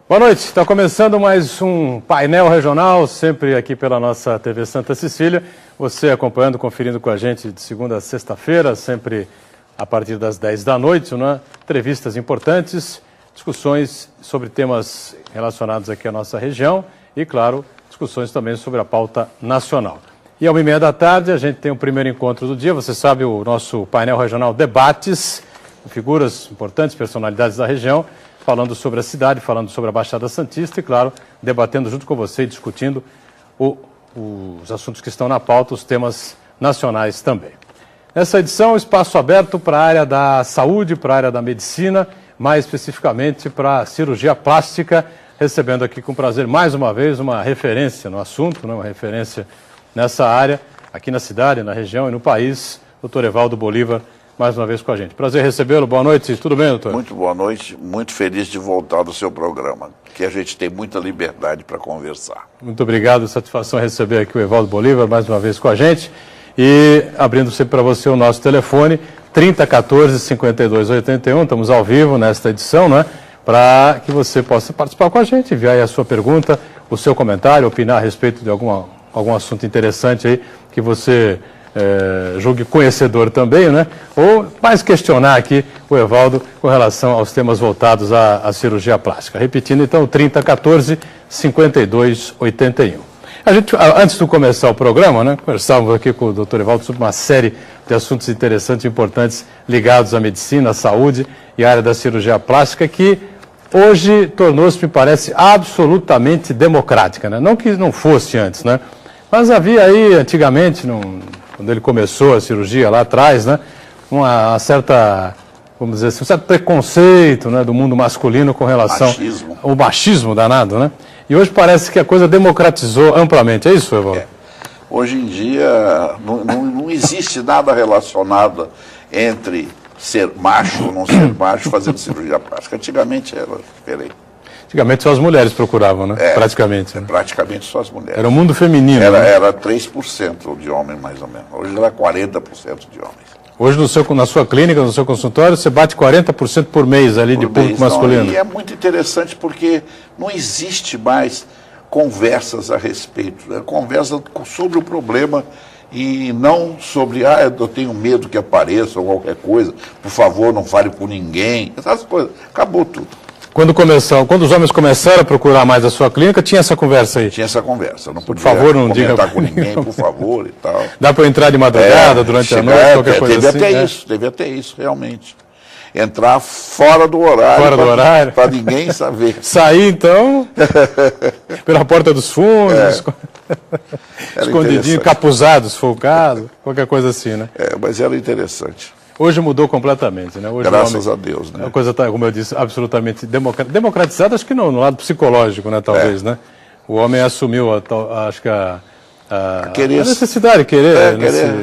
Boa noite, está começando mais um painel regional, sempre aqui pela nossa TV Santa Cecília. Você acompanhando, conferindo com a gente de segunda a sexta-feira, sempre a partir das 10 da noite, né? Entrevistas importantes, discussões sobre temas relacionados aqui à nossa região e, claro, discussões também sobre a pauta nacional. E às 1h30 da tarde a gente tem o primeiro encontro do dia, você sabe, o nosso painel regional Debates, com figuras importantes, personalidades da região, falando sobre a cidade, falando sobre a Baixada Santista e, claro, debatendo junto com você e discutindo os assuntos que estão na pauta, os temas nacionais também. Nessa edição, espaço aberto para a área da saúde, para a área da medicina, mais especificamente para a cirurgia plástica, recebendo aqui com prazer, mais uma vez, uma referência no assunto, né, uma referência nessa área, aqui na cidade, na região e no país, doutor Evaldo Bolívar, mais uma vez com a gente. Prazer recebê-lo, boa noite, tudo bem, doutor? Muito boa noite, muito feliz de voltar do seu programa, que a gente tem muita liberdade para conversar. Muito obrigado, satisfação receber aqui o Evaldo Bolívar, mais uma vez com a gente, e abrindo sempre para você o nosso telefone, 3014-5281, estamos ao vivo nesta edição, né, para que você possa participar com a gente, enviar aí a sua pergunta, o seu comentário, opinar a respeito de algum assunto interessante aí que você julgue conhecedor também, né? Ou mais questionar aqui o Evaldo com relação aos temas voltados à cirurgia plástica. Repetindo, então, 3014-5281. A gente, antes de começar o programa, né, conversávamos aqui com o Dr. Evaldo sobre uma série de assuntos interessantes e importantes ligados à medicina, à saúde e à área da cirurgia plástica, que hoje tornou-se, me parece, absolutamente democrática, né? Não que não fosse antes, né? Mas havia aí, antigamente, quando ele começou a cirurgia lá atrás, né, uma certa, vamos dizer assim, um certo preconceito, né, do mundo masculino com relação ao machismo danado, né? E hoje parece que a coisa democratizou amplamente, é isso, Evaldo? Hoje em dia não existe nada relacionado entre ser macho ou não ser macho fazendo cirurgia plástica. Antigamente era diferente. Antigamente só as mulheres procuravam, né? Praticamente. Né? Praticamente só as mulheres. Era o mundo feminino. Era 3% de homens, mais ou menos. Hoje era 40% de homens. Hoje, na sua clínica, no seu consultório, você bate 40% por mês ali de público masculino. E é muito interessante porque não existe mais conversas a respeito. É conversa sobre o problema e não sobre, eu tenho medo que apareça ou qualquer coisa, por favor, não fale por ninguém. Essas coisas. Acabou tudo. Quando os homens começaram a procurar mais a sua clínica, tinha essa conversa aí? Tinha essa conversa. Não podia comentar com ninguém, por favor, e tal. Dá para entrar de madrugada, durante a noite, qualquer coisa assim? Teve até isso, realmente. Entrar fora do horário. Para ninguém saber. Sair, então, pela porta dos fundos, escondidinho, capuzado, desfocado, qualquer coisa assim, né? Mas era interessante. Hoje mudou completamente, né? Hoje Graças a Deus, né? A coisa está, como eu disse, absolutamente democratizada, acho que não, no lado psicológico, né, talvez, né? O homem assumiu, acho que a necessidade de querer.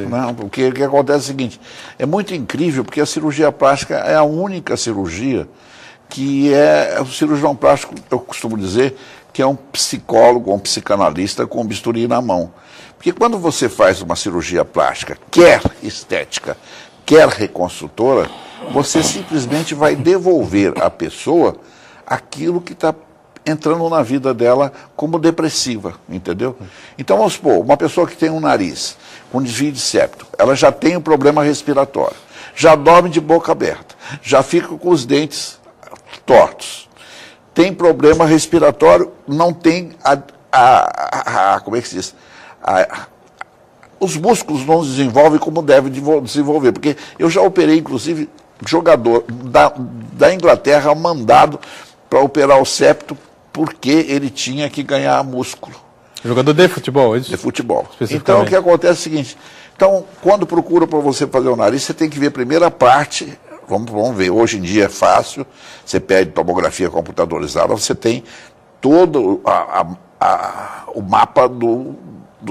Não, porque o que acontece é o seguinte, é muito incrível, porque a cirurgia plástica é a única cirurgia que o cirurgião plástico, eu costumo dizer, que é um psicólogo, um psicanalista com um bisturi na mão. Porque quando você faz uma cirurgia plástica, quer estética, quer reconstrutora, você simplesmente vai devolver à pessoa aquilo que está entrando na vida dela como depressiva, entendeu? Então, vamos supor, uma pessoa que tem um nariz com desvio de septo, ela já tem um problema respiratório, já dorme de boca aberta, já fica com os dentes tortos, tem problema respiratório, não tem como é que se diz? Os músculos não desenvolvem como devem desenvolver, porque eu já operei, inclusive, jogador da Inglaterra mandado para operar o septo porque ele tinha que ganhar músculo. Jogador de futebol, é isso? De futebol. Então, o que acontece é o seguinte, então, quando procura para você fazer o nariz, você tem que ver a primeira parte, vamos ver, hoje em dia é fácil, você pede tomografia computadorizada, você tem todo o mapa do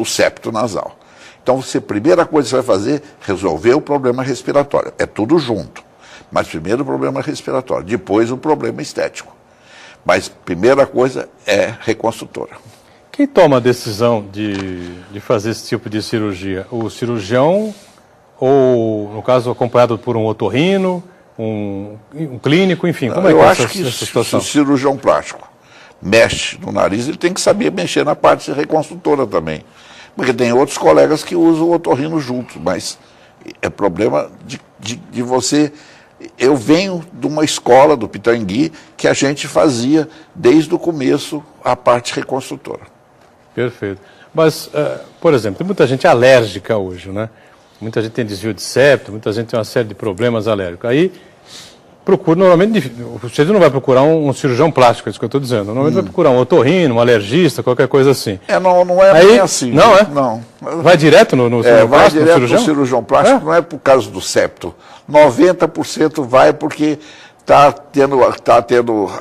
septo nasal. Então, a primeira coisa que você vai fazer, resolver o problema respiratório. É tudo junto. Mas primeiro o problema respiratório, depois o problema estético. Mas primeira coisa é reconstrutora. Quem toma a decisão de fazer esse tipo de cirurgia? O cirurgião ou, no caso, acompanhado por um otorrino, um clínico, enfim? Como é que é essa situação? O cirurgião plástico. mexe no nariz, ele tem que saber mexer na parte reconstrutora também. Porque tem outros colegas que usam o otorrino junto, mas é problema de você... Eu venho de uma escola do Pitangui que a gente fazia desde o começo a parte reconstrutora. Perfeito. Mas, por exemplo, tem muita gente alérgica hoje, né? Muita gente tem desvio de septo, muita gente tem uma série de problemas alérgicos. Aí, procura, normalmente, você não vai procurar um cirurgião plástico, é isso que eu estou dizendo. Normalmente vai procurar um otorrino, um alergista, qualquer coisa assim. Não é aí, bem assim. Não, é? Não. Vai direto no cirurgião vai plástico? Direto no cirurgião plástico, não é por causa do septo. 90% vai porque tá tendo,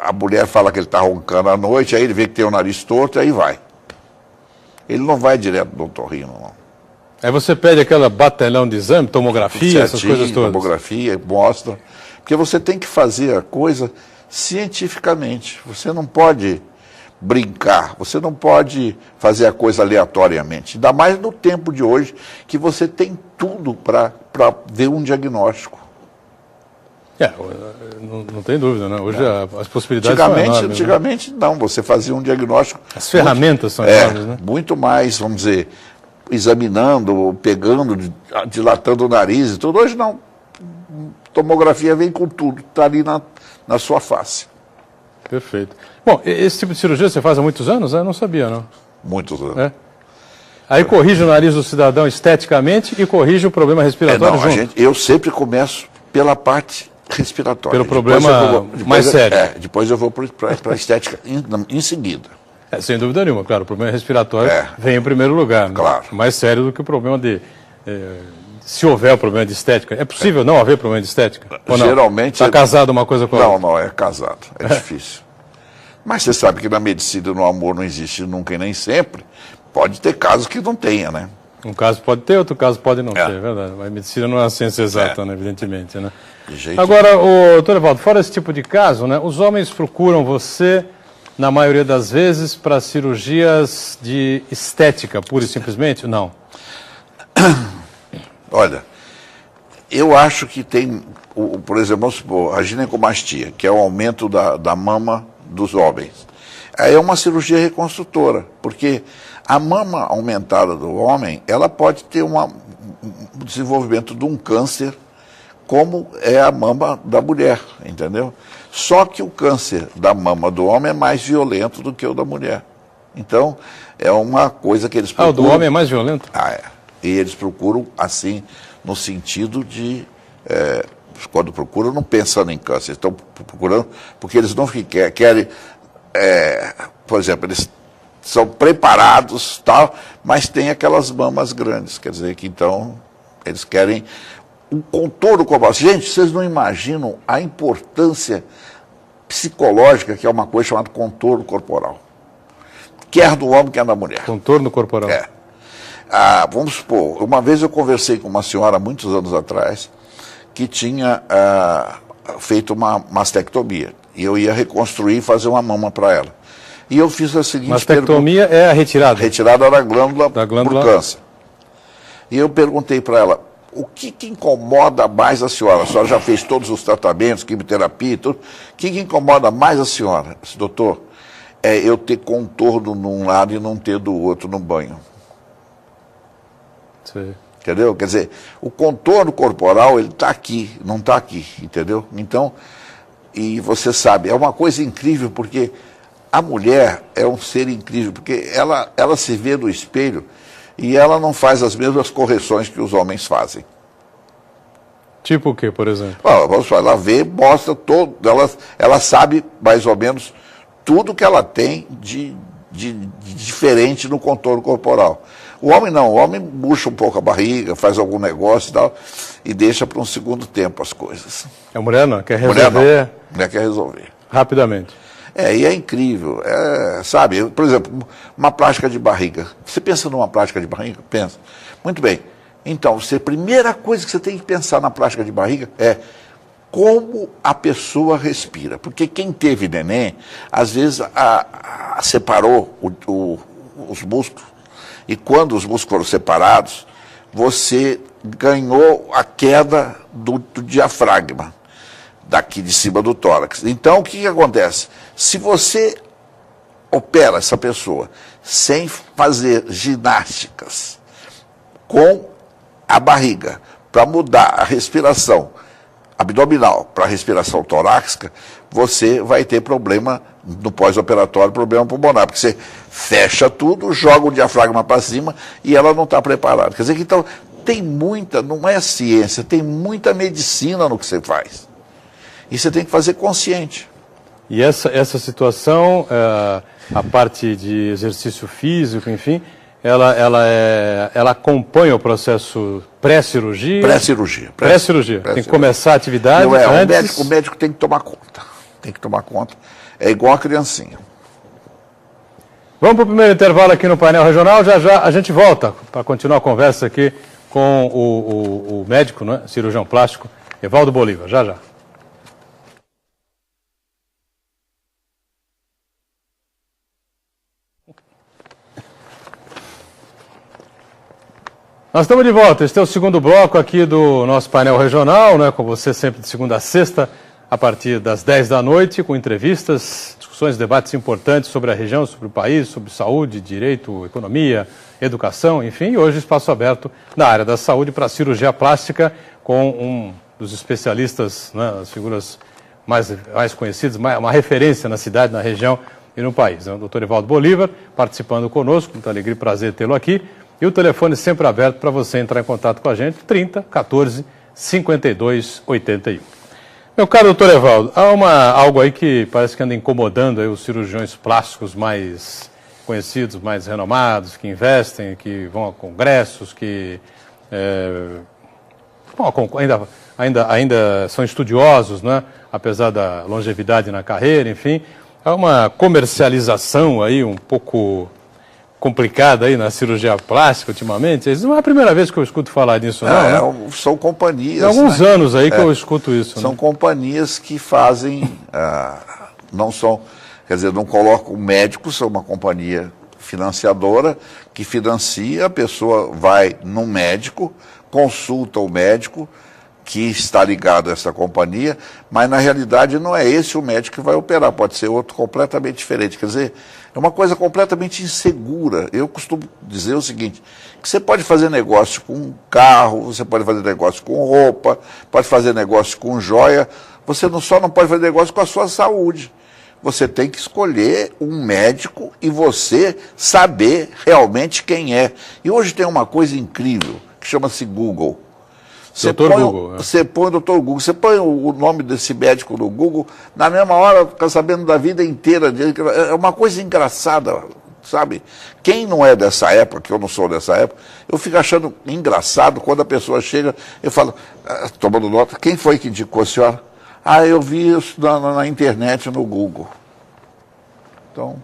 a mulher fala que ele está roncando à noite, aí ele vê que tem o nariz torto, aí vai. Ele não vai direto no otorrino, não. Aí você pede aquela batalhão de exame, tomografia, essas coisas todas. Tomografia, mostra. Porque você tem que fazer a coisa cientificamente. Você não pode brincar, você não pode fazer a coisa aleatoriamente. Ainda mais no tempo de hoje, que você tem tudo para ver um diagnóstico. Não tem dúvida, né? Hoje as possibilidades são enormes. Antigamente, não, você fazia um diagnóstico... As ferramentas são enormes, né? Muito mais, vamos dizer, examinando, pegando, dilatando o nariz e tudo. Hoje não. Tomografia vem com tudo, está ali na sua face. Perfeito. Bom, esse tipo de cirurgia você faz há muitos anos? Eu não sabia, não. Muitos anos. Aí corrige o nariz do cidadão esteticamente e corrige o problema respiratório junto. Eu sempre começo pela parte respiratória. Pelo problema mais sério. Depois eu vou para a estética em seguida. Sem dúvida nenhuma, claro. O problema respiratório vem em primeiro lugar. Né? Claro. Mais sério do que o problema de... se houver o problema de estética. É possível não haver problema de estética? Ou não? Geralmente... Está casado uma coisa com a outra? Não, é casado. É difícil. Mas você sabe que na medicina e no amor não existe nunca e nem sempre. Pode ter casos que não tenha, né? Um caso pode ter, outro caso pode não ter, é verdade. Mas a medicina não é uma ciência exata, né, evidentemente, né? Agora, doutor Evaldo, fora esse tipo de caso, né, os homens procuram você, na maioria das vezes, para cirurgias de estética, pura e simplesmente? Não. Olha, eu acho que tem, por exemplo, vamos supor, a ginecomastia, que é o aumento da mama dos homens. Aí é uma cirurgia reconstrutora, porque a mama aumentada do homem, ela pode ter um desenvolvimento de um câncer, como é a mama da mulher, entendeu? Só que o câncer da mama do homem é mais violento do que o da mulher. Então, é uma coisa que eles procuram... o do homem é mais violento? E eles procuram, assim, no sentido de... quando procuram, não pensando em câncer, estão procurando, porque eles não querem... por exemplo, eles são preparados, tal, mas tem aquelas mamas grandes, quer dizer que então eles querem um contorno corporal. Gente, vocês não imaginam a importância psicológica que é uma coisa chamada contorno corporal. Quer do homem, quer da mulher. Contorno corporal. Vamos supor, uma vez eu conversei com uma senhora, muitos anos atrás, que tinha feito uma mastectomia. E eu ia reconstruir e fazer uma mama para ela. E eu fiz a seguinte mastectomia é a retirada? Retirada da glândula por câncer. E eu perguntei para ela, o que incomoda mais a senhora? A senhora já fez todos os tratamentos, quimioterapia e tudo. O que incomoda mais a senhora? Eu disse, doutor, é eu ter contorno num lado e não ter do outro no banho. Sim. Entendeu? Quer dizer, o contorno corporal, ele está aqui, não está aqui, entendeu? Então, e você sabe, é uma coisa incrível, porque a mulher é um ser incrível, porque ela se vê no espelho e ela não faz as mesmas correções que os homens fazem. Tipo o que, por exemplo? Ela vê, mostra todo, ela sabe mais ou menos tudo que ela tem de diferente no contorno corporal. O homem não, o homem murcha um pouco a barriga, faz algum negócio e tal, e deixa para um segundo tempo as coisas. A mulher não, quer resolver... A mulher quer resolver. Rapidamente. E é incrível, sabe, por exemplo, uma plástica de barriga. Você pensa numa plástica de barriga? Pensa. Muito bem. Então, a primeira coisa que você tem que pensar na plástica de barriga é como a pessoa respira. Porque quem teve neném, às vezes separou os músculos, e quando os músculos foram separados, você ganhou a queda do diafragma, daqui de cima do tórax. Então, o que acontece? Se você opera essa pessoa sem fazer ginásticas com a barriga para mudar a respiração abdominal para a respiração torácica, você vai ter problema no pós-operatório, problema pulmonar, porque você fecha tudo, joga o diafragma para cima e ela não está preparada. Quer dizer que então tem muita, não é ciência, tem muita medicina no que você faz. E você tem que fazer consciente. E essa situação, a parte de exercício físico, enfim, ela acompanha o processo pré-cirurgia? Pré-cirurgia. Pré-cirurgia. Tem que começar a atividade antes... O médico tem que tomar conta. Tem que tomar conta. É igual a criancinha. Vamos para o primeiro intervalo aqui no painel regional. Já já a gente volta para continuar a conversa aqui com o médico, né, cirurgião plástico, Evaldo Bolívar. Já já. Nós estamos de volta. Este é o segundo bloco aqui do nosso painel regional, né, com você sempre de segunda a sexta, a partir das 10 da noite, com entrevistas, discussões, debates importantes sobre a região, sobre o país, sobre saúde, direito, economia, educação, enfim. E hoje espaço aberto na área da saúde para cirurgia plástica com um dos especialistas, né, as figuras mais conhecidas, uma referência na cidade, na região e no país. O Dr. Evaldo Bolívar participando conosco, muita alegria e prazer tê-lo aqui. E o telefone sempre aberto para você entrar em contato com a gente, 30 14 52 81. Meu caro doutor Evaldo, há algo aí que parece que anda incomodando aí os cirurgiões plásticos mais conhecidos, mais renomados, que investem, que vão a congressos, que ainda são estudiosos, né? Apesar da longevidade na carreira, enfim. Há uma comercialização aí um pouco complicada aí na cirurgia plástica ultimamente. Não é a primeira vez que eu escuto falar disso, não, né? São companhias. Há alguns anos aí que eu escuto isso. São companhias que fazem, não são, quer dizer, não colocam médicos, são uma companhia financiadora que financia, a pessoa vai no médico, consulta o médico que está ligado a essa companhia, mas na realidade não é esse o médico que vai operar, pode ser outro completamente diferente. Quer dizer, é uma coisa completamente insegura. Eu costumo dizer o seguinte, que você pode fazer negócio com carro, você pode fazer negócio com roupa, pode fazer negócio com joia, você só não pode fazer negócio com a sua saúde. Você tem que escolher um médico e você saber realmente quem é. E hoje tem uma coisa incrível, que chama-se Google. Você põe o Dr. Google, você põe o nome desse médico no Google, na mesma hora fica sabendo da vida inteira dele. É uma coisa engraçada, sabe? Quem não é dessa época, que eu não sou dessa época, eu fico achando engraçado quando a pessoa chega, eu falo, tomando nota, quem foi que indicou a senhora? Eu vi isso na internet, no Google. Então...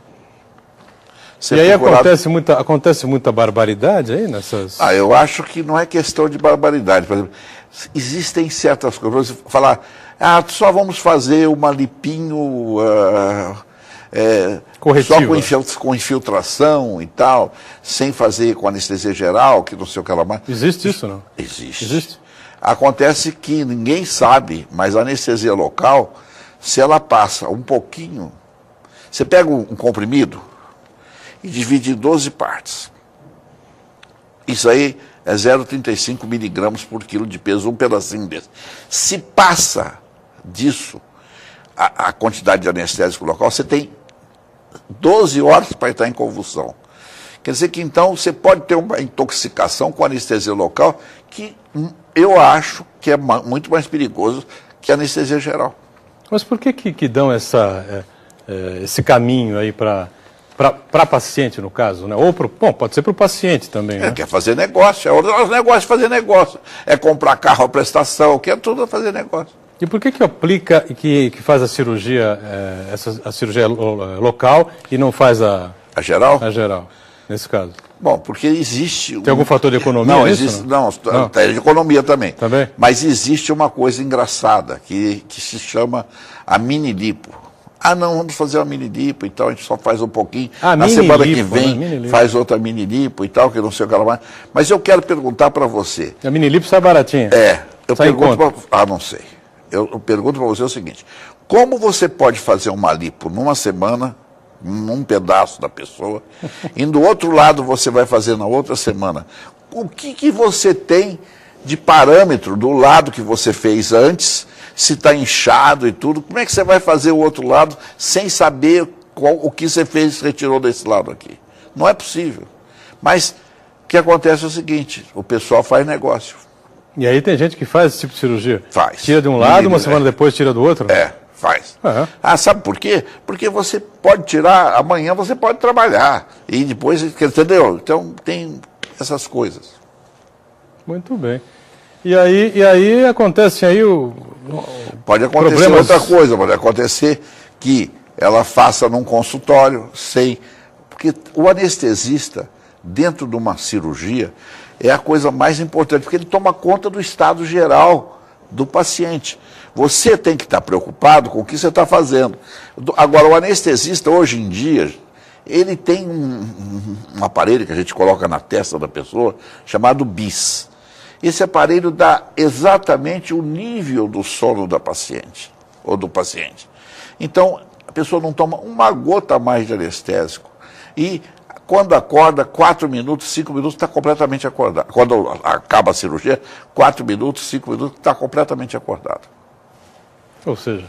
E aí acontece muita barbaridade aí nessas... eu acho que não é questão de barbaridade. Por exemplo, existem certas coisas, você falar, só vamos fazer uma lipinho só com infiltração e tal, sem fazer com anestesia geral, que não sei o que ela mais. Existe isso, não? Existe. Acontece que ninguém sabe, mas a anestesia local, se ela passa um pouquinho, você pega um comprimido e divide em 12 partes. Isso aí é 0,35 miligramas por quilo de peso, um pedacinho desse. Se passa disso, a quantidade de anestésico local, você tem 12 horas para entrar em convulsão. Quer dizer que então você pode ter uma intoxicação com anestesia local, que eu acho que é muito mais perigoso que a anestesia geral. Mas por que dão esse caminho aí para paciente, no caso, né? Ou pode ser para o paciente também, né? Quer fazer negócio, os negócios de fazer negócio. É comprar carro à prestação, quer tudo fazer negócio. E por que aplica e que faz a cirurgia, a cirurgia local e não faz a geral? A geral, nesse caso. Bom, porque existe... Tem algum fator de economia nisso? Não, tem de economia também. Também? Mas existe uma coisa engraçada, que se chama a mini-lipo. Não, vamos fazer uma mini-lipo e tal, a gente só faz um pouquinho. Na semana que vem faz outra mini-lipo e tal, que não sei o que ela mais. Mas eu quero perguntar para você. A mini-lipo sai baratinha? Eu pergunto não sei. Eu pergunto para você o seguinte, como você pode fazer uma lipo numa semana, num pedaço da pessoa, e do outro lado você vai fazer na outra semana. O que você tem de parâmetro do lado que você fez antes, se está inchado e tudo, como é que você vai fazer o outro lado sem saber o que você fez e retirou desse lado aqui? Não é possível. Mas o que acontece é o seguinte, o pessoal faz negócio. E aí tem gente que faz esse tipo de cirurgia? Faz. Tira de um lado, uma semana depois tira do outro? Faz. Uhum. Sabe por quê? Porque você pode tirar, amanhã você pode trabalhar. E depois, entendeu? Então tem essas coisas. Muito bem. E aí acontece aí pode acontecer problemas... outra coisa, pode acontecer que ela faça num consultório, sem... Porque o anestesista, dentro de uma cirurgia, é a coisa mais importante, porque ele toma conta do estado geral do paciente. Você tem que estar preocupado com o que você está fazendo. Agora, o anestesista, hoje em dia, ele tem um aparelho que a gente coloca na testa da pessoa, chamado BIS. Esse aparelho dá exatamente o nível do sono da paciente, ou do paciente. Então, a pessoa não toma uma gota a mais de anestésico. E quando acorda, 4 minutos, 5 minutos, está completamente acordado. Quando acaba a cirurgia, 4 minutos, 5 minutos, está completamente acordado. Ou seja,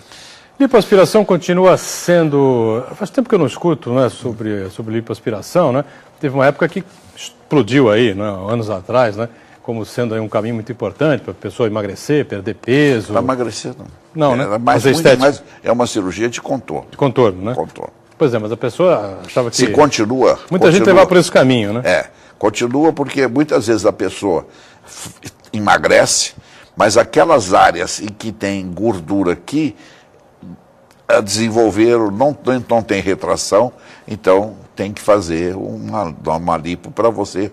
lipoaspiração continua sendo... Faz tempo que eu não escuto, né, sobre lipoaspiração, né? Teve uma época que explodiu aí, né, anos atrás, né? Como sendo aí um caminho muito importante para a pessoa emagrecer, perder peso. Para emagrecer, não. Não, né? Mas é uma cirurgia de contorno. De contorno, né? Contorno. Pois é, mas a pessoa achava que... Se continua... Muita gente levava por esse caminho, né? Continua porque muitas vezes a pessoa emagrece, mas aquelas áreas em que tem gordura que desenvolveram, não tem retração, então tem que fazer uma lipo para você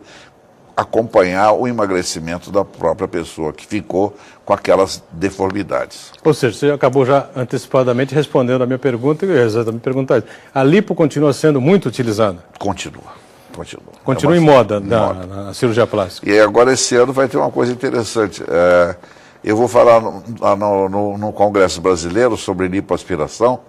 acompanhar o emagrecimento da própria pessoa que ficou com aquelas deformidades. Ou seja, você acabou já antecipadamente respondendo a minha pergunta e eu exatamente perguntar isso. A lipo continua sendo muito utilizada? Continua em moda na cirurgia plástica. E agora esse ano vai ter uma coisa interessante. Eu vou falar no Congresso Brasileiro sobre lipoaspiração,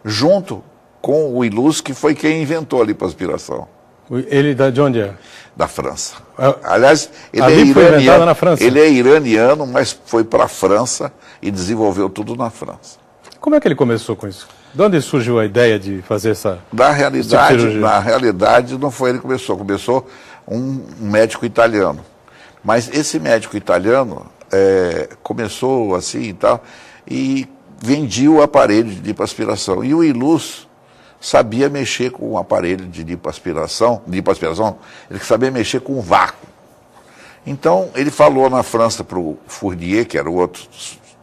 junto com o Ilus, que foi quem inventou a lipoaspiração. Ele de onde é? Da França. Aliás, ele é iraniano. Na França. Ele é iraniano, mas foi para a França e desenvolveu tudo na França. Como é que ele começou com isso? De onde surgiu a ideia de fazer essa Na realidade, não foi ele que começou um médico italiano. Mas esse médico italiano começou assim e tal, e vendia o aparelho de lipoaspiração. E o Ilus sabia mexer com o aparelho de lipoaspiração, ele sabia mexer com o vácuo. Então, ele falou na França para o Fournier, que era o outro,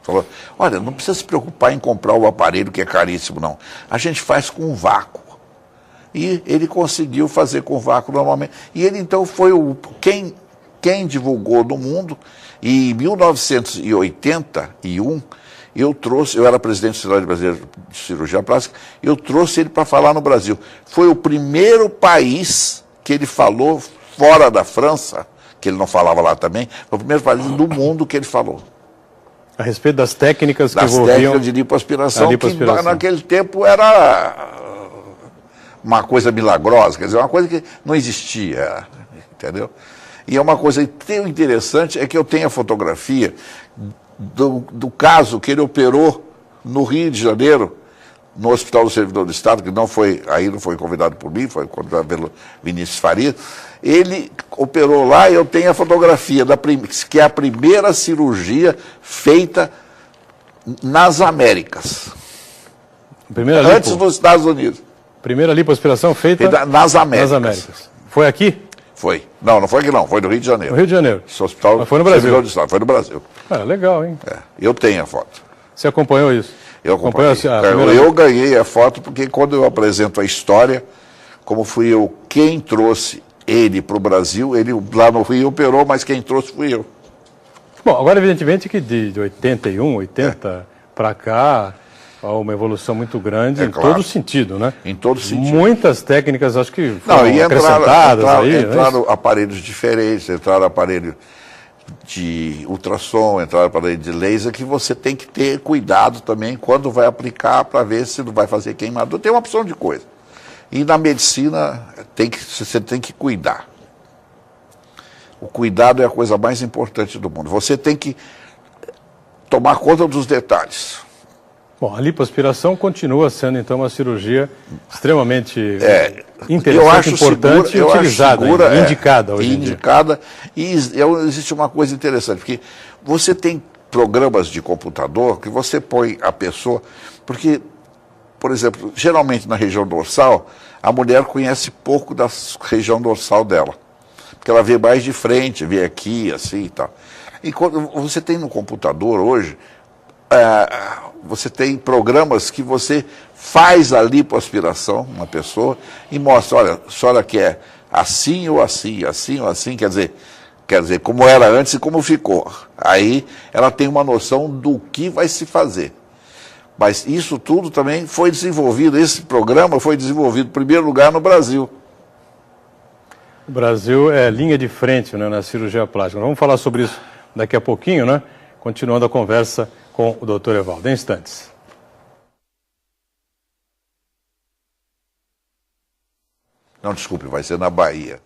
falou, olha, não precisa se preocupar em comprar o aparelho que é caríssimo, não. A gente faz com vácuo. E ele conseguiu fazer com vácuo normalmente. E ele, então, foi quem divulgou no mundo. E em 1981, eu era presidente da Sociedade Brasileira de Cirurgia Plástica, eu trouxe ele para falar no Brasil. Foi o primeiro país que ele falou, fora da França, que ele não falava lá também, foi o primeiro país do mundo que ele falou. A respeito das técnicas que envolviam... Das técnicas de lipoaspiração, que naquele tempo era uma coisa milagrosa, quer dizer, uma coisa que não existia, entendeu? E é uma coisa tão interessante, é que eu tenho a fotografia do caso que ele operou no Rio de Janeiro, no Hospital do Servidor do Estado, que não foi convidado por mim, foi convidado pelo Vinícius Farias. Ele operou lá e eu tenho a fotografia, que é a primeira cirurgia feita nas Américas. Antes dos Estados Unidos. Primeira lipoaspiração feita nas Américas. Foi aqui? Foi. Não foi aqui não, foi no Rio de Janeiro. No Rio de Janeiro. Esse hospital. Mas foi no Brasil. Do Estado, foi no Brasil. Legal, hein? Eu tenho a foto. Você acompanhou isso? Eu acompanhei. Eu ganhei a foto porque quando eu apresento a história, como fui eu quem trouxe ele para o Brasil, ele lá no Rio operou, mas quem trouxe fui eu. Bom, agora evidentemente que de 80 para cá, há uma evolução muito grande todo sentido, né? Em todo sentido. Muitas técnicas, acho que foram acrescentadas aí. Entraram aparelhos diferentes, entraram aparelho de ultrassom, entrada para rede de laser, que você tem que ter cuidado também quando vai aplicar para ver se não vai fazer queimadura. Tem uma opção de coisa. E na medicina você tem que cuidar. O cuidado é a coisa mais importante do mundo. Você tem que tomar conta dos detalhes. Bom, a lipoaspiração continua sendo, então, uma cirurgia extremamente interessante, importante e utilizada, indicada hoje em dia. Indicada, e existe uma coisa interessante, porque você tem programas de computador que você põe a pessoa, porque, por exemplo, geralmente na região dorsal, a mulher conhece pouco da região dorsal dela, porque ela vê mais de frente, vê aqui, assim e tal. E quando você tem no computador hoje, você tem programas que você faz a lipoaspiração, uma pessoa, e mostra, olha, a senhora quer assim ou assim, assim ou assim, quer dizer, como era antes e como ficou. Aí ela tem uma noção do que vai se fazer. Mas isso tudo também foi desenvolvido, esse programa foi desenvolvido em primeiro lugar no Brasil. O Brasil é linha de frente, né, na cirurgia plástica. Vamos falar sobre isso daqui a pouquinho, né? Continuando a conversa com o Dr. Evaldo, em instantes. Não, desculpe, vai ser na Bahia.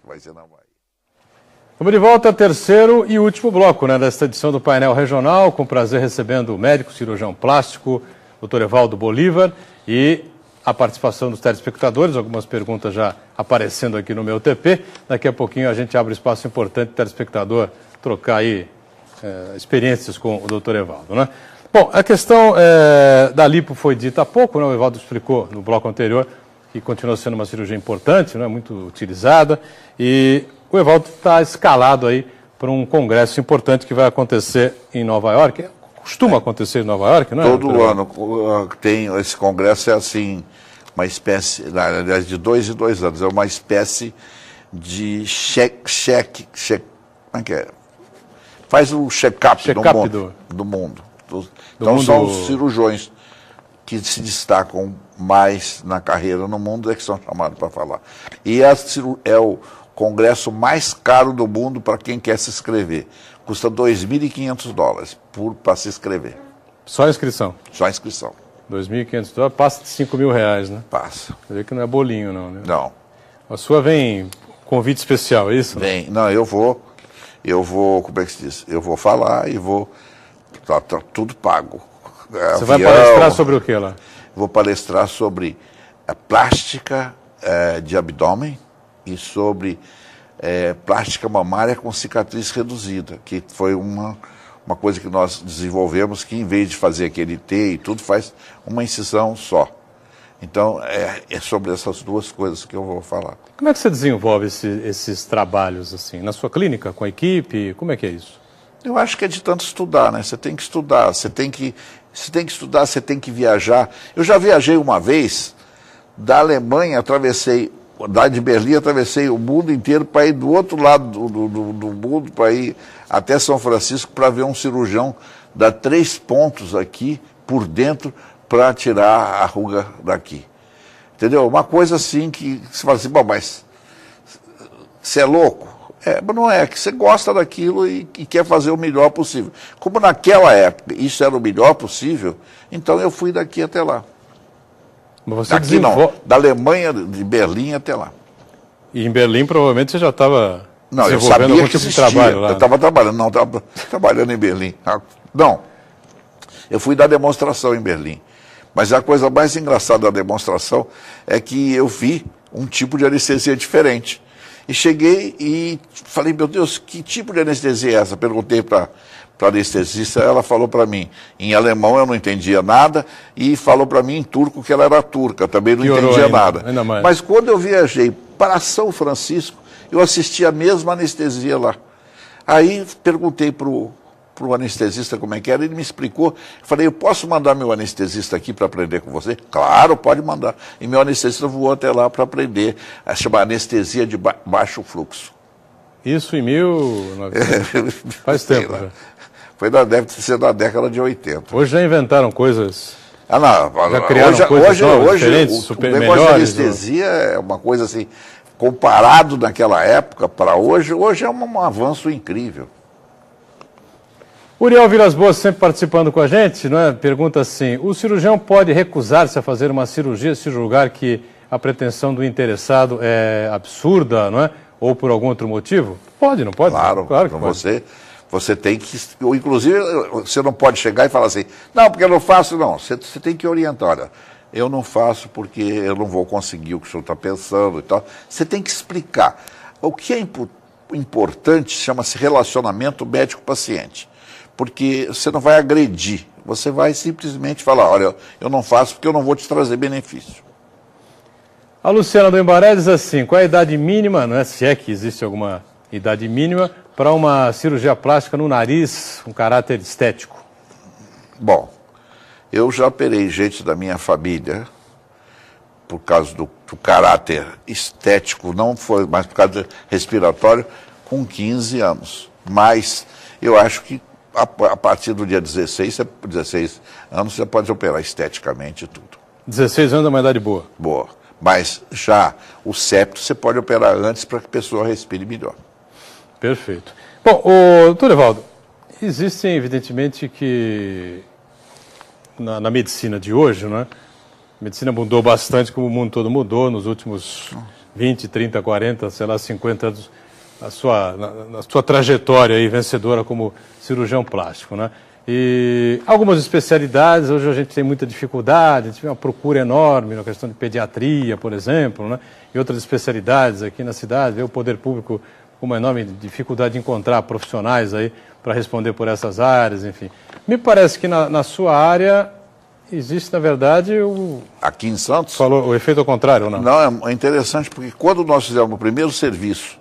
Vamos de volta ao terceiro e último bloco, né, desta edição do Painel Regional, com prazer recebendo o médico cirurgião plástico, Dr. Evaldo Bolívar, e a participação dos telespectadores, algumas perguntas já aparecendo aqui no meu TP. Daqui a pouquinho a gente abre espaço importante, telespectador, trocar aí experiências com o Dr. Evaldo, né? Bom, a questão da lipo foi dita há pouco, né? O Evaldo explicou no bloco anterior que continua sendo uma cirurgia importante, né? Muito utilizada, e o Evaldo está escalado aí para um congresso importante que vai acontecer em Nova York. Costuma acontecer em Nova York, não é? Todo ano tem esse congresso, é assim, uma espécie, aliás, de 2 em 2 anos, é uma espécie de check, como é que é? Faz o check-up do mundo. Então são os cirurgiões que se destacam mais na carreira no mundo, é que são chamados para falar. E é o congresso mais caro do mundo para quem quer se inscrever. Custa $2.500 para se inscrever. Só a inscrição? Só a inscrição. $2.500, passa de R$5.000, né? Passa. Você vê que não é bolinho, não, né? Não. A sua vem convite especial, é isso? Vem. Não, eu vou, como é que se diz? Eu vou falar e vou, tá tudo pago. Você vai palestrar sobre o que lá? Vou palestrar sobre a plástica de abdômen e sobre plástica mamária com cicatriz reduzida, que foi uma coisa que nós desenvolvemos, que em vez de fazer aquele T e tudo, faz uma incisão só. Então, é sobre essas duas coisas que eu vou falar. Como é que você desenvolve esses trabalhos, assim, na sua clínica, com a equipe? Como é que é isso? Eu acho que é de tanto estudar, né? Você tem que estudar, você tem que estudar, você tem que viajar. Eu já viajei uma vez da Alemanha, de Berlim, atravessei o mundo inteiro para ir do outro lado do mundo, para ir até São Francisco, para ver um cirurgião dar 3 pontos aqui por dentro para tirar a ruga daqui. Entendeu? Uma coisa assim que você fala assim, bom, mas você é louco? Mas não é, que você gosta daquilo e quer fazer o melhor possível. Como naquela época isso era o melhor possível, então eu fui daqui até lá. Mas você daqui não, da Alemanha, de Berlim até lá. E em Berlim provavelmente você já estava desenvolvendo algum tipo de trabalho lá. Eu estava trabalhando, estava trabalhando em Berlim. Não, eu fui dar demonstração em Berlim. Mas a coisa mais engraçada da demonstração é que eu vi um tipo de anestesia diferente. E cheguei e falei, meu Deus, que tipo de anestesia é essa? Perguntei para a anestesista, ela falou para mim, em alemão eu não entendia nada, e falou para mim em turco que ela era turca, também não entendia nada. Mas quando eu viajei para São Francisco, eu assisti a mesma anestesia lá. Aí perguntei para o anestesista como é que era, ele me explicou. Eu falei, eu posso mandar meu anestesista aqui para aprender com você? Claro, pode mandar. E meu anestesista voou até lá para aprender a chamar anestesia de baixo fluxo. Isso em 1900? Faz tempo. Deve ser da década de 80. Hoje já inventaram coisas... não. Já criaram coisas novas, diferentes, super melhores. O negócio de anestesia é uma coisa assim, comparado naquela época para hoje é um avanço incrível. Uriel Vilas Boas sempre participando com a gente, não é? Pergunta assim, o cirurgião pode recusar-se a fazer uma cirurgia se julgar que a pretensão do interessado é absurda, não é? Ou por algum outro motivo? Pode, não pode? Claro, claro que pode. Você tem que, inclusive, você não pode chegar e falar assim, não, porque eu não faço, não. Você tem que orientar, olha, eu não faço porque eu não vou conseguir o que o senhor está pensando e tal. Você tem que explicar. O que é importante chama-se relacionamento médico-paciente. Porque você não vai agredir, você vai simplesmente falar, olha, eu não faço porque eu não vou te trazer benefício. A Luciana do Embaré diz assim, qual é a idade mínima, não é, se é que existe alguma idade mínima, para uma cirurgia plástica no nariz, com caráter estético? Bom, eu já operei gente da minha família, por causa do caráter estético, não foi, mas por causa do respiratório, com 15 anos. Mas eu acho que a partir do dia 16 anos, você pode operar esteticamente e tudo. 16 anos é uma idade boa. Boa. Mas já o septo você pode operar antes para que a pessoa respire melhor. Perfeito. Bom, doutor Evaldo, existem evidentemente que na medicina de hoje, né? A medicina mudou bastante, como o mundo todo mudou nos últimos 20, 30, 40, sei lá, 50 anos. Na sua trajetória aí, vencedora como cirurgião plástico, né? E algumas especialidades, hoje a gente tem muita dificuldade, a gente tem uma procura enorme na questão de pediatria, por exemplo, né? E outras especialidades aqui na cidade, vê o poder público com uma enorme dificuldade de encontrar profissionais aí para responder por essas áreas, enfim. Me parece que na sua área existe, na verdade, Aqui em Santos? Falou o efeito ao contrário, ou não? Não, é interessante porque quando nós fizemos o primeiro serviço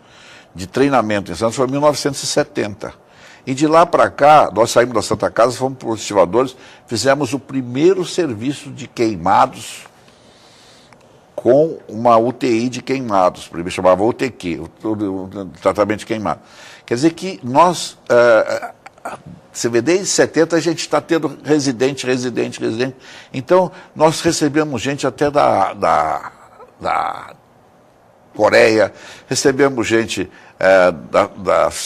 de treinamento em Santos foi em 1970. E de lá para cá, nós saímos da Santa Casa, fomos para os estivadores, fizemos o primeiro serviço de queimados com uma UTI de queimados, primeiro chamava UTQ, o tratamento de queimado. Quer dizer que nós, você vê, desde 70 a gente está tendo residente. Então, nós recebemos gente até da Coreia, recebemos gente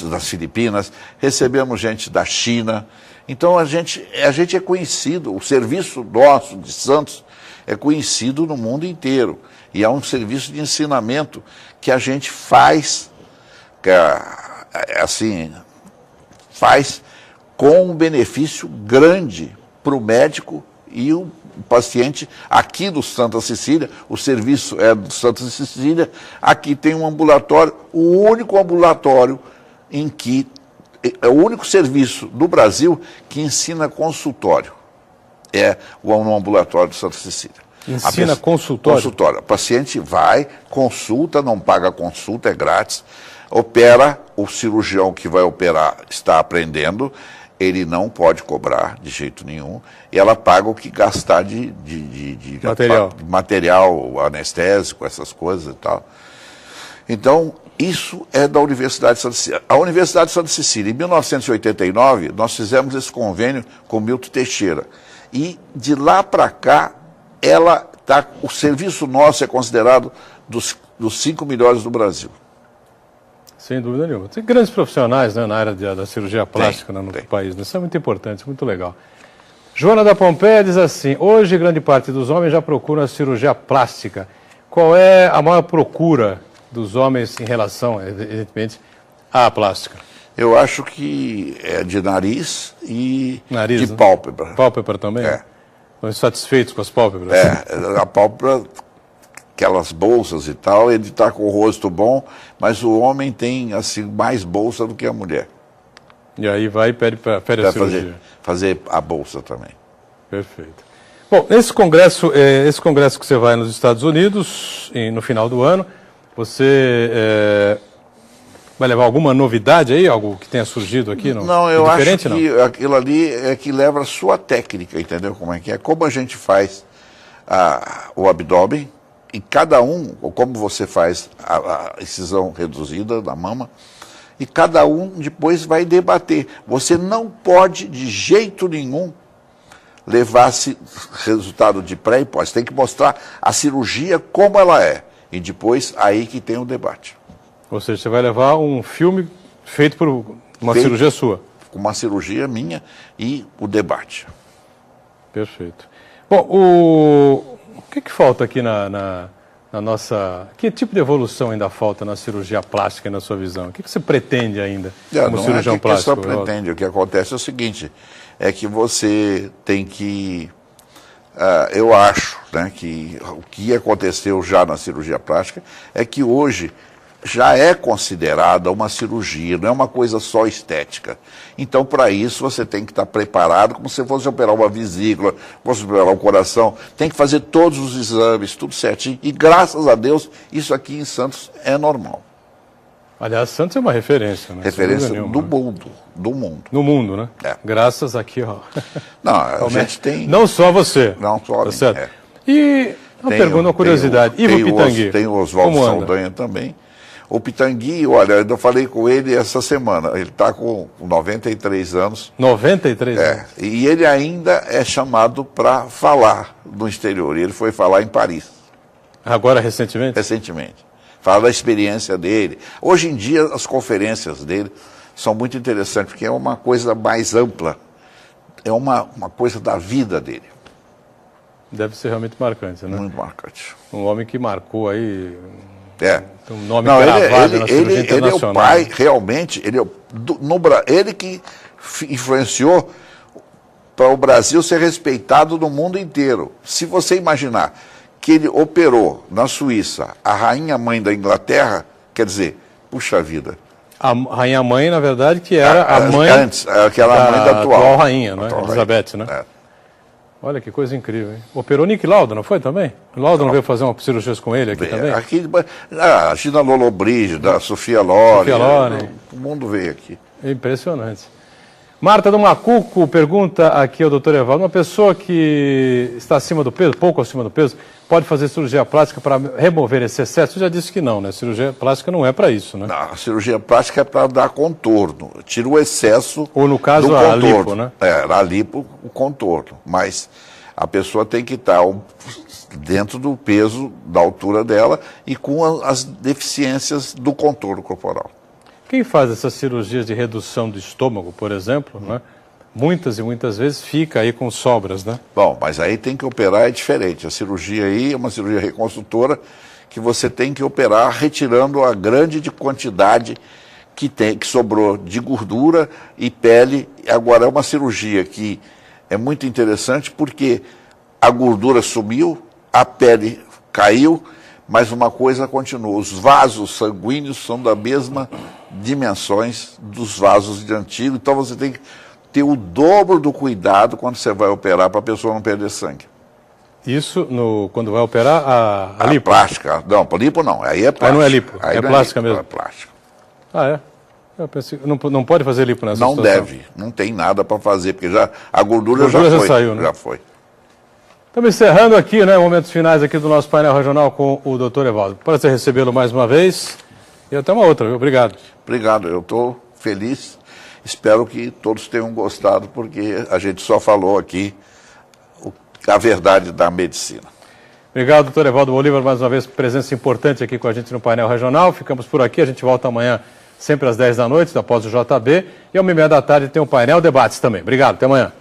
das Filipinas, recebemos gente da China. Então a gente é conhecido, o serviço nosso de Santos é conhecido no mundo inteiro. E é um serviço de ensinamento que a gente faz, faz com um benefício grande para o médico e o paciente. Aqui do Santa Cecília, o serviço é do Santa Cecília, aqui tem um ambulatório, o único ambulatório é o único serviço do Brasil que ensina consultório. É o ambulatório do Santa Cecília. Ensina consultório? Consultório. O paciente vai, consulta, não paga consulta, é grátis, opera, o cirurgião que vai operar está aprendendo, ele não pode cobrar de jeito nenhum, e ela paga o que gastar de material, anestésico, essas coisas e tal. Então, isso é da Universidade de Santa Cecília. A Universidade de Santa Cecília, em 1989, nós fizemos esse convênio com Milton Teixeira. E de lá para cá, o serviço nosso é considerado dos 5 melhores do Brasil. Sem dúvida nenhuma. Tem grandes profissionais, né, na área da cirurgia plástica no país. Isso é muito importante, muito legal. Joana da Pompeia diz assim, hoje grande parte dos homens já procuram a cirurgia plástica. Qual é a maior procura dos homens em relação, evidentemente, à plástica? Eu acho que é de nariz e de né? pálpebra. Pálpebra também? É. Estão satisfeitos com as pálpebras? A pálpebra, aquelas bolsas e tal, ele está com o rosto bom, mas o homem tem assim, mais bolsa do que a mulher. E aí vai e pede a cirurgia. Fazer a bolsa também. Perfeito. Bom, esse congresso que você vai nos Estados Unidos, no final do ano, você vai levar alguma novidade aí, algo que tenha surgido aqui? Não, eu acho que aquilo ali é que leva a sua técnica, entendeu como é que é? Como a gente faz o abdômen, e cada um, ou como você faz a incisão reduzida da mama, e cada um depois vai debater. Você não pode, de jeito nenhum, levar-se resultado de pré e pós. Tem que mostrar a cirurgia como ela é. E depois, aí que tem o debate. Ou seja, você vai levar um filme feito por uma cirurgia sua. com uma cirurgia minha e o debate. Perfeito. Bom, o que falta aqui na nossa... Que tipo de evolução ainda falta na cirurgia plástica, na sua visão? O que você pretende ainda como cirurgião plástico? Não é que a pessoa pretende. O que acontece é o seguinte, é que você tem que... eu acho, né, que o que aconteceu já na cirurgia plástica é que hoje já é considerada uma cirurgia, não é uma coisa só estética. Então, para isso, você tem que estar preparado, como se fosse operar uma vesícula, fosse operar um coração, tem que fazer todos os exames, tudo certinho. E, graças a Deus, isso aqui em Santos é normal. Aliás, Santos é uma referência, né? Referência nenhuma, do né? mundo, do mundo. No mundo, né? É. Graças aqui, ó. Não, a gente tem... Não só você. Não só a mim, certo? é. E uma pergunta, uma curiosidade. Ivo Pitangui. Tem o Oswaldo Saldanha também. O Pitangui, olha, eu falei com ele essa semana, ele está com 93 anos. 93 anos? E ele ainda é chamado para falar no exterior, e ele foi falar em Paris. Agora, recentemente? Recentemente. Fala da experiência dele. Hoje em dia, as conferências dele são muito interessantes, porque é uma coisa mais ampla, é uma coisa da vida dele. Deve ser realmente marcante, né? Muito marcante. Um homem que marcou aí... Tem um nome gravado na cirurgia internacional. Ele é o pai, realmente, ele que influenciou para o Brasil ser respeitado no mundo inteiro. Se você imaginar que ele operou na Suíça a rainha-mãe da Inglaterra, quer dizer, puxa vida. A rainha-mãe, na verdade, que era a mãe... Antes, aquela mãe da atual rainha, né? Elizabeth, né? É. Olha que coisa incrível, hein? Operou Nick Lauda, não foi também? O Lauda não veio fazer uma cirurgia com ele aqui também? Aqui, a Gina Lollobrigida, a Sofia Loren, o mundo veio aqui. Impressionante. Marta do Macuco pergunta aqui ao doutor Evaldo, uma pessoa que está acima do peso, pouco acima do peso, pode fazer cirurgia plástica para remover esse excesso? Você já disse que não, né? Cirurgia plástica não é para isso, né? Não, a cirurgia plástica é para dar contorno, tira o excesso. Ou no caso do a contorno. lipo, né? Na lipo o contorno, mas a pessoa tem que estar dentro do peso, da altura dela e com as deficiências do contorno corporal. Quem faz essas cirurgias de redução do estômago, por exemplo, né? Muitas e muitas vezes fica aí com sobras, né? Bom, mas aí tem que operar, é diferente. A cirurgia aí é uma cirurgia reconstrutora que você tem que operar retirando a grande quantidade que sobrou de gordura e pele. Agora, é uma cirurgia que é muito interessante porque a gordura sumiu, a pele caiu, mas uma coisa continua. Os vasos sanguíneos são da mesma dimensões dos vasos de antigo, então você tem que ter o dobro do cuidado quando você vai operar para a pessoa não perder sangue. Isso quando vai operar a lipo? Plástica. Não, lipo não. Aí é plástica. Aí não é lipo, é plástica mesmo. É plástica. Ah, é? Eu pensei, não pode fazer lipo nessa situação? Não deve, não tem nada para fazer, porque a gordura já foi. Saiu, né? Já foi. Estamos encerrando aqui, né, momentos finais aqui do nosso painel regional com o doutor Evaldo. Prazer recebê-lo mais uma vez e até uma outra, viu? Obrigado. Obrigado, eu estou feliz. Espero que todos tenham gostado, porque a gente só falou aqui a verdade da medicina. Obrigado, doutor Evaldo Bolívar, mais uma vez, presença importante aqui com a gente no painel regional. Ficamos por aqui, a gente volta amanhã sempre às 10 da noite, após o JB, e às 1h30 da tarde tem um painel debates também. Obrigado, até amanhã.